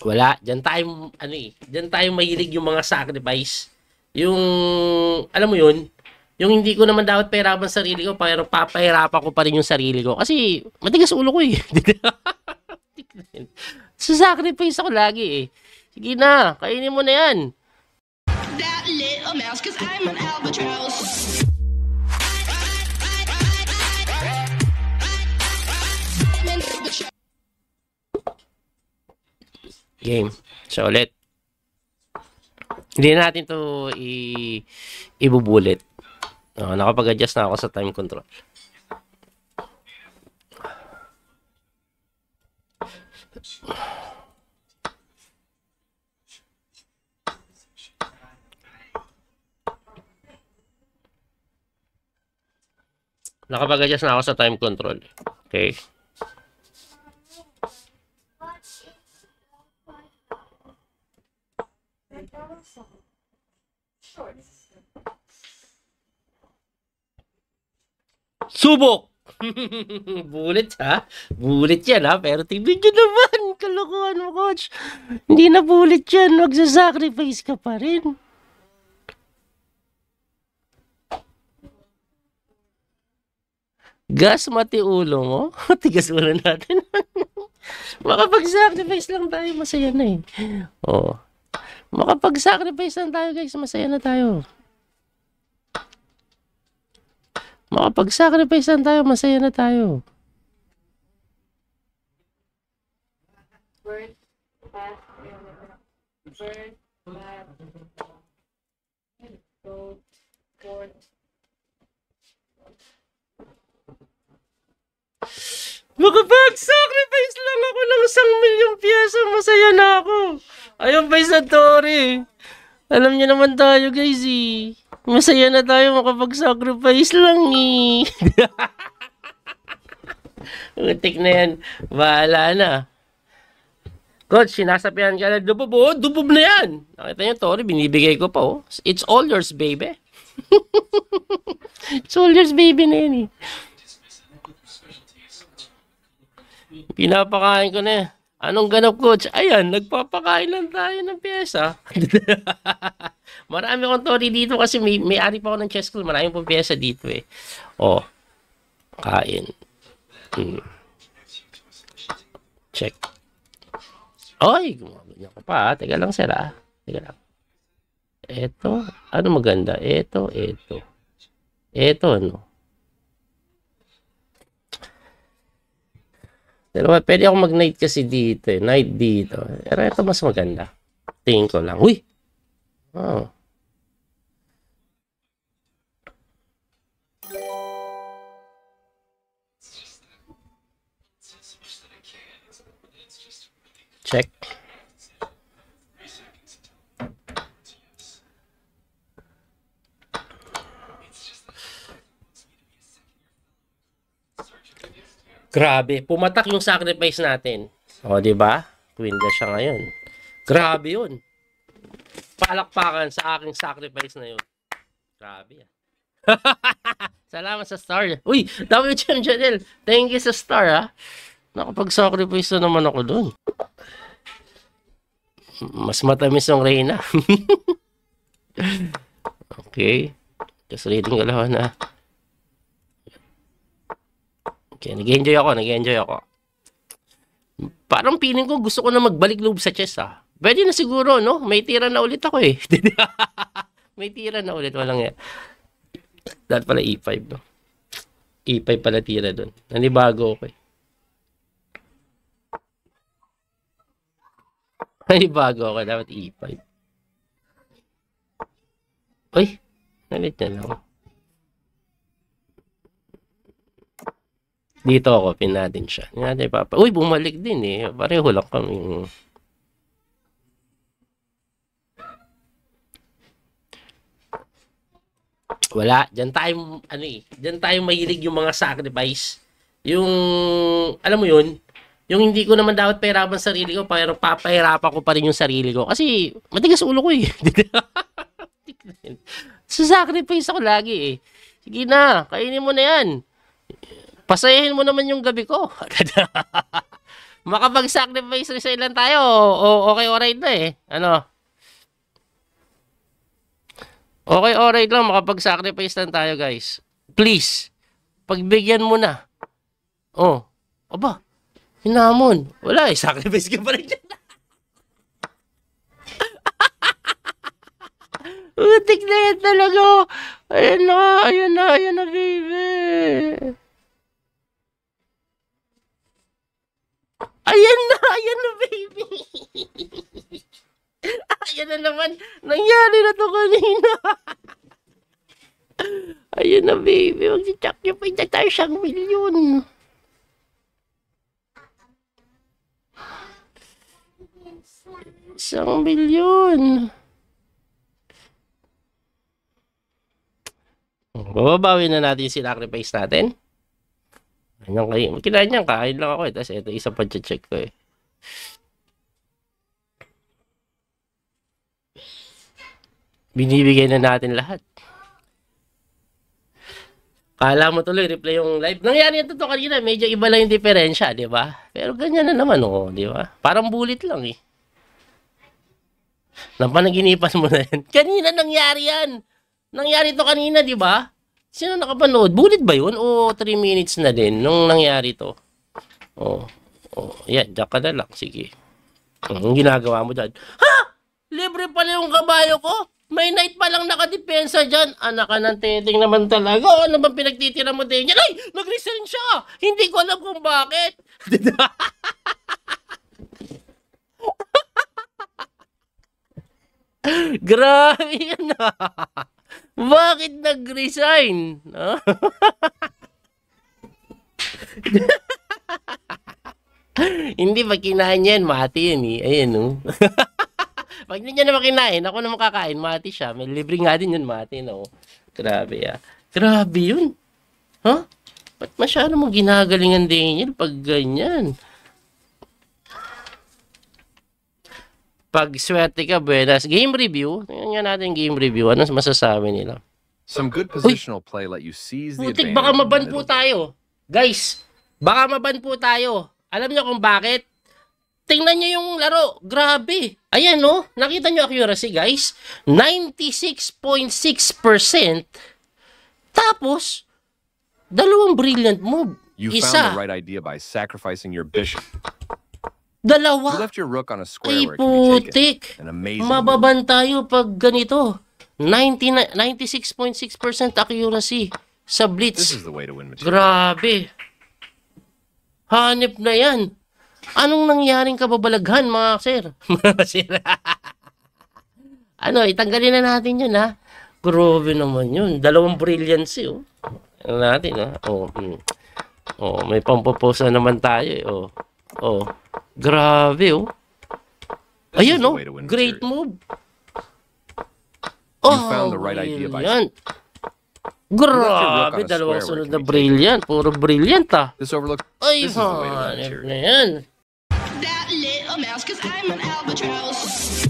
Wala. Diyan tayo, diyan tayo mahilig yung mga sacrifice. Yung, alam mo yun, yung hindi ko naman dapat pahirapan sarili ko, pero papahirapan ko pa rin yung sarili ko. Kasi, matigas ulo ko eh. Sasacrifice ako lagi eh. Sige na, kainin mo na yan. That little mouse, 'cause I'm an albatross. Game. So, ulit. Hindi natin to ibubulit. Nakapag-adjust na ako sa time control. Nakapag-adjust na ako sa time control. Okay. Subok! Bulit ha? Bulit yan ha? Pero tingnan nyo naman. Kalokohan mo, coach. Hindi na bulit yan. Magsasacrifice ka pa rin. Gas mati ulo mo? Tigas ulo natin. Makapag-sacrifice lang tayo, masaya na eh. Oh. Makapag-sacrifice lang tayo guys, masaya na tayo. Makapag-sacrifice lang tayo, masaya na tayo. Makapag-sacrifice lang ako ng 1,000,000 piso, masaya na ako. Ayun pa yung Santori. Alam niyo naman tayo guys eh. Masaya na tayo makapag-sacrifice lang eh. Utik na yan. Bahala na. Coach, sinasabihan ka na dubob. Oh, dubob na yan. Nakita niyo, Tori, binibigay ko pa oh. It's all yours, baby. It's all yours, baby na yan eh. Pinapakain ko na. Anong ganap, coach? Ayan, nagpapakain lang tayo ng pyesa. Marami akong Tori dito kasi may-ari pa ako ng chess school. Marami pong pyesa dito eh. Oh, kain. Check. Oy, gumaganyan ko pa. Teka lang, sir ah. Teka lang. Eto, ano maganda? Eto, ano? Pero pwede ako mag-night kasi dito eh. Night dito. Pero ito mas maganda. Tingin ko lang. Uy! Oh. Check. Grabe, pumatak yung sacrifice natin. O, di ba? Queen na siya ngayon. Grabe yun. Palakpakan sa aking sacrifice na yun. Grabe yan. Salamat sa star. Uy, WCM Janelle. Thank you sa star ha. Nakapag-sacrifice na naman ako dun. Mas matamis yung Reyna. Okay. Just reading ko lang na. Okay, nag-enjoy ako. Parang feeling ko gusto ko na magbalik loob sa chess ah. Pwede na siguro, no? May tira na ulit ako eh. May tira na ulit, walang yan. Dapat pala E5, no? E5 pala tira doon. Nanibago ako eh. Nanibago ako, dapat E5. Uy, nalit na lang. Dito ako, pin natin siya. Uy, bumalik din eh. Pareho lang kami. Wala. Diyan tayo, diyan tayo mahilig yung mga sacrifice. Yung, alam mo yun, yung hindi ko naman dapat pahirapan sarili ko, pero papahirapan ko pa rin yung sarili ko. Kasi, matigas ulo ko eh. Sasacrifice ako lagi eh. Sige na, kainin mo na yan. Pasayahin mo naman yung gabi ko. Makapag-sacrifice resign lang tayo. O okay, alright na eh. Ano? Okay, alright lang. Makapag-sacrifice lang tayo, guys. Please. Pagbigyan mo na. Oh. Aba. Hinamon. Wala eh. Sacrifice ka pa rin dyan. Utik na yan talaga. Ayan na, baby. Ayan na, baby. Ayan na naman. Nangyari na to kanina. Ayan na, baby. Mag-sacrifice na tayo 1 milyon. Isang milyon. Bababawi na natin yung sacrifice natin. Anong kayo? Kinain niyan, kain lang ako eh. Tapos ito, isa pa check ko eh. Binibigay na natin lahat. Kala mo tuloy, replay yung live. Nangyari ito to kanina, medyo iba lang yung diferensya, di ba? Pero ganyan na naman, oh, di ba? Parang bullet lang eh. Napanaginipan mo na yan. Kanina nangyari yan. Nangyari to kanina, di ba? Sino nakapanood? Bullet ba yun? O 3 minutes na din nung nangyari to? Yan, diyan ka na lang. Sige. Ang ginagawa mo dyan. Ha? Libre pala yung kabayo ko? May night pa lang nakadepensa dyan. Anak ka ng teting naman talaga. Ano bang pinagtitira mo din yan? Ay! Nag-resign siya! Hindi ko alam kung bakit. Grabe yan ah. Bakit nag-resign? Hindi, pag kinain yan, mati yan eh. Ayan oh. Pag hindi niya naman kinain, ako naman kakain, mati siya. May libre nga din yun, mati no. Grabe ah. Grabe yun. Huh? Ba't masyado mo ginagalingan din yan pag ganyan? Pag swerte ka, buenas. Game review. Tingnan nga natin game review. Ano masasabi nila? Some good positional play let you seize the Putik, advantage. baka in the maban po middle. tayo. Guys, baka maban po tayo. Alam niyo kung bakit? Tingnan niyo yung laro. Grabe. Ayan no. Nakita niyo accuracy guys. 96.6%. Tapos, dalawang brilliant move. You Isa. found the right idea by sacrificing your bishop. You Dalawa. left your rook on a square Ay where it can be taken. putik. An amazing move. Mababan tayo pag ganito. 96.6% accuracy sa This blitz. is the way to win material. Grabe. Hanip na yan. Anong nangyaring kababalaghan mga sir? Sir. Ano, itanggalin na natin yun ha. Grabe naman yun. Dalawang brilliancy oh. Ano natin ha. May pampapose na naman tayo eh. Grabe oh. This is Ayun the oh. way to win Great material. move. You found the right idea by. Brilliant. rook on Grabe, a dalawang square where sunod it na can be brilliant. Puro brilliant ah. This overlook. Ay, This is the way to win hanip material. na yan. That little mouse, cause I'm an albatross.